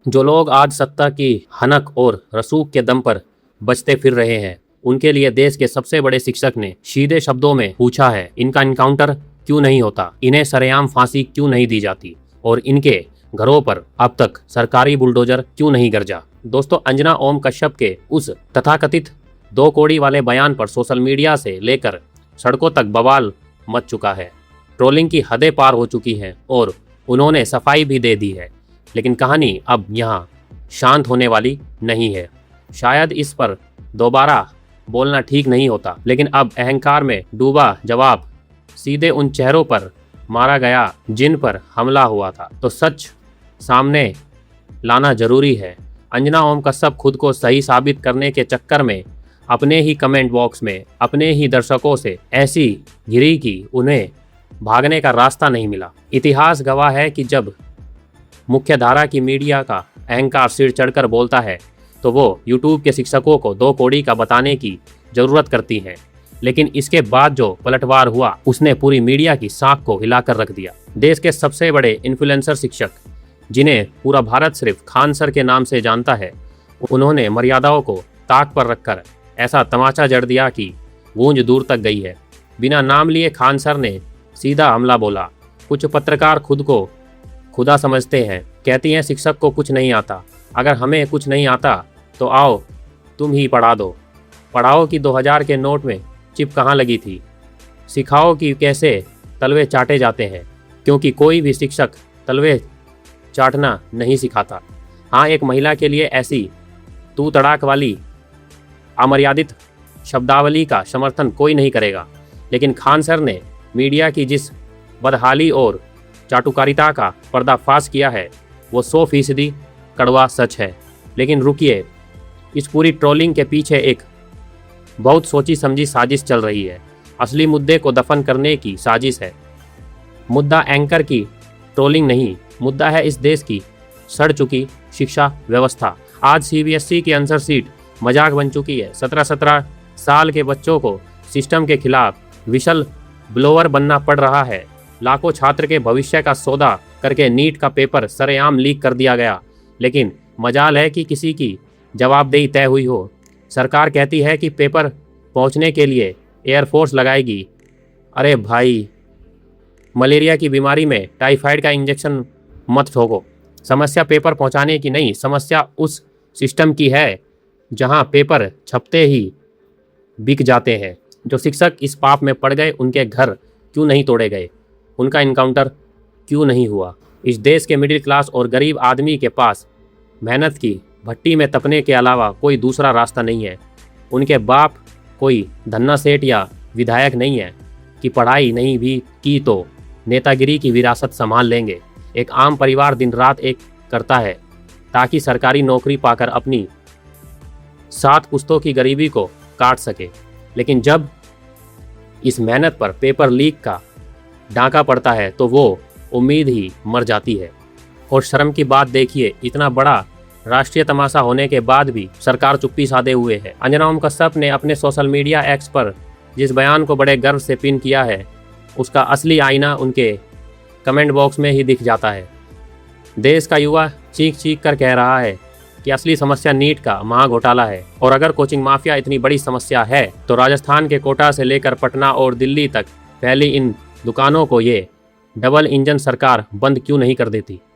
जो लोग आज सत्ता की हनक और रसूख के दम पर बचते फिर रहे हैं, उनके लिए देश के सबसे बड़े शिक्षक ने सीधे शब्दों में पूछा है, इनका इनकाउंटर क्यों नहीं होता, इन्हें सरेआम फांसी क्यों नहीं दी जाती और इनके घरों पर अब तक सरकारी बुलडोजर क्यों नहीं गरजा। दोस्तों, अंजना ओम कश्यप के उस तथाकथित 2 कौड़ी वाले बयान पर सोशल मीडिया से लेकर सड़कों तक बवाल मच चुका है। ट्रोलिंग की हदें पार हो चुकी हैं और उन्होंने सफाई भी दे दी है। लेकिन कहानी अब यहाँ शांत होने वाली नहीं है। शायद इस पर दोबारा बोलना ठीक नहीं होता, लेकिन अब अहंकार में डूबा जवाब सीधे उन चेहरों पर मारा गया जिन पर हमला हुआ था, तो सच सामने लाना जरूरी है। अंजना ओम कश्यप खुद को सही साबित करने के चक्कर में अपने ही कमेंट बॉक्स में अपने ही दर्शकों से ऐसी घिरी कि उन्हें भागने का रास्ता नहीं मिला। इतिहास गवाह है कि जब मुख्यधारा की मीडिया का अहंकार सिर चढ़कर बोलता है तो वो यूट्यूब के शिक्षकों को 2 कौड़ी का बताने की जरूरत करती हैं। लेकिन इसके बाद जो पलटवार हुआ उसने पूरी मीडिया की साख को हिलाकर रख दिया। देश के सबसे बड़े इन्फ्लुएंसर शिक्षक, जिन्हें पूरा भारत सिर्फ खान सर के नाम से जानता है, उन्होंने मर्यादाओं को ताक पर रखकर ऐसा तमाचा जड़ दिया कि गूंज दूर तक गई है। बिना नाम लिए खान सर ने सीधा हमला बोला। कुछ पत्रकार खुद को खुदा समझते हैं, कहती हैं शिक्षक को कुछ नहीं आता, अगर हमें कुछ नहीं आता तो आओ तुम ही पढ़ा दो। पढ़ाओ कि 2000 के नोट में चिप कहाँ लगी थी, सिखाओ कि कैसे तलवे चाटे जाते हैं, क्योंकि कोई भी शिक्षक तलवे चाटना नहीं सिखाता। हाँ, एक महिला के लिए ऐसी तू तड़ाक वाली अमर्यादित शब्दावली का समर्थन कोई नहीं करेगा, लेकिन खान सर ने मीडिया की जिस बदहाली और चाटुकारिता का पर्दाफाश किया है वो 100% कड़वा सच है। लेकिन रुकिए, इस पूरी ट्रोलिंग के पीछे एक बहुत सोची समझी साजिश चल रही है। असली मुद्दे को दफन करने की साजिश है। मुद्दा एंकर की ट्रोलिंग नहीं, मुद्दा है इस देश की सड़ चुकी शिक्षा व्यवस्था। आज CBSE की आंसर शीट मजाक बन चुकी है। 17-17 साल के बच्चों को सिस्टम के खिलाफ विशल ब्लोअर बनना पड़ रहा है। लाखों छात्र के भविष्य का सौदा करके नीट का पेपर सरेआम लीक कर दिया गया, लेकिन मजाल है कि किसी की जवाबदेही तय हुई हो। सरकार कहती है कि पेपर पहुंचने के लिए एयरफोर्स लगाएगी। अरे भाई, मलेरिया की बीमारी में टाइफाइड का इंजेक्शन मत ठोको। समस्या पेपर पहुंचाने की नहीं, समस्या उस सिस्टम की है जहां पेपर छपते ही बिक जाते हैं। जो शिक्षक इस पाप में पड़ गए, उनके घर क्यों नहीं तोड़े गए, उनका इनकाउंटर क्यों नहीं हुआ। इस देश के मिडिल क्लास और गरीब आदमी के पास मेहनत की भट्टी में तपने के अलावा कोई दूसरा रास्ता नहीं है। उनके बाप कोई धन्ना सेठ या विधायक नहीं है कि पढ़ाई नहीं भी की तो नेतागिरी की विरासत संभाल लेंगे। एक आम परिवार दिन रात एक करता है ताकि सरकारी नौकरी पाकर अपनी 7 पुश्तों की गरीबी को काट सके। लेकिन जब इस मेहनत पर पेपर लीक का डांका पड़ता है तो वो उम्मीद ही मर जाती है। और शर्म की बात देखिए, इतना बड़ा राष्ट्रीय तमाशा होने के बाद भी सरकार चुप्पी साधे हुए है। अंजना ओम कश्यप ने अपने सोशल मीडिया एक्स पर जिस बयान को बड़े गर्व से पिन किया है, उसका असली आईना उनके कमेंट बॉक्स में ही दिख जाता है। देश का युवा चीख चीख कर कह रहा है कि असली समस्या नीट का महाघोटाला है, और अगर कोचिंग माफिया इतनी बड़ी समस्या है तो राजस्थान के कोटा से लेकर पटना और दिल्ली तक फैली इन दुकानों को ये डबल इंजन सरकार बंद क्यों नहीं कर देती।